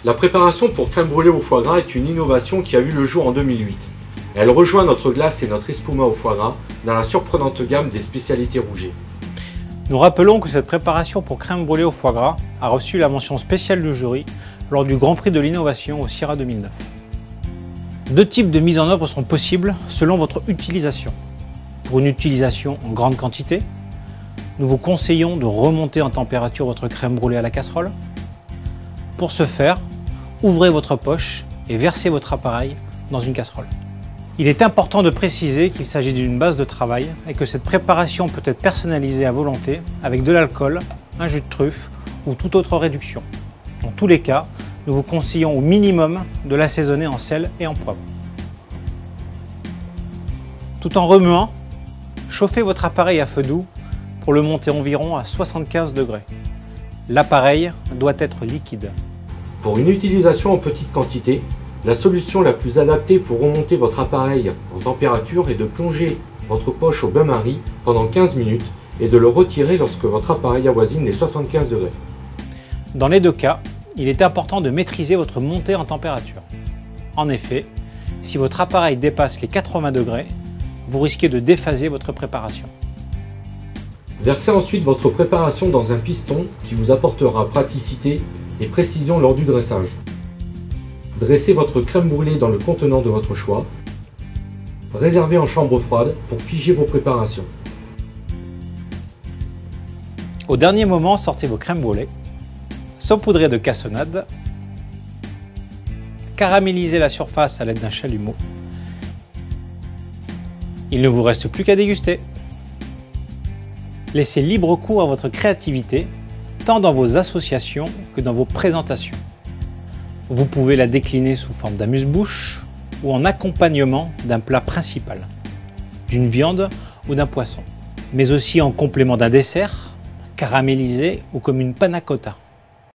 La préparation pour crème brûlée au foie gras est une innovation qui a vu le jour en 2008. Elle rejoint notre glace et notre espuma au foie gras dans la surprenante gamme des spécialités Rouget. Nous rappelons que cette préparation pour crème brûlée au foie gras a reçu la mention spéciale du jury lors du Grand Prix de l'innovation au CIRA 2009. Deux types de mise en œuvre sont possibles selon votre utilisation. Pour une utilisation en grande quantité, nous vous conseillons de remonter en température votre crème brûlée à la casserole. Pour ce faire, ouvrez votre poche et versez votre appareil dans une casserole. Il est important de préciser qu'il s'agit d'une base de travail et que cette préparation peut être personnalisée à volonté avec de l'alcool, un jus de truffe ou toute autre réduction. Dans tous les cas, nous vous conseillons au minimum de l'assaisonner en sel et en poivre. Tout en remuant, chauffez votre appareil à feu doux pour le monter environ à 75 degrés. L'appareil doit être liquide. Pour une utilisation en petite quantité, la solution la plus adaptée pour remonter votre appareil en température est de plonger votre poche au bain-marie pendant 15 minutes et de le retirer lorsque votre appareil avoisine les 75 degrés. Dans les deux cas, il est important de maîtriser votre montée en température. En effet, si votre appareil dépasse les 80 degrés, vous risquez de déphaser votre préparation. Versez ensuite votre préparation dans un piston qui vous apportera praticité et précision lors du dressage. Dressez votre crème brûlée dans le contenant de votre choix. Réservez en chambre froide pour figer vos préparations. Au dernier moment, sortez vos crèmes brûlées, saupoudrez de cassonade, caramélisez la surface à l'aide d'un chalumeau. Il ne vous reste plus qu'à déguster. Laissez libre cours à votre créativité, tant dans vos associations que dans vos présentations. Vous pouvez la décliner sous forme d'amuse-bouche ou en accompagnement d'un plat principal, d'une viande ou d'un poisson, mais aussi en complément d'un dessert, caramélisé ou comme une panna cotta.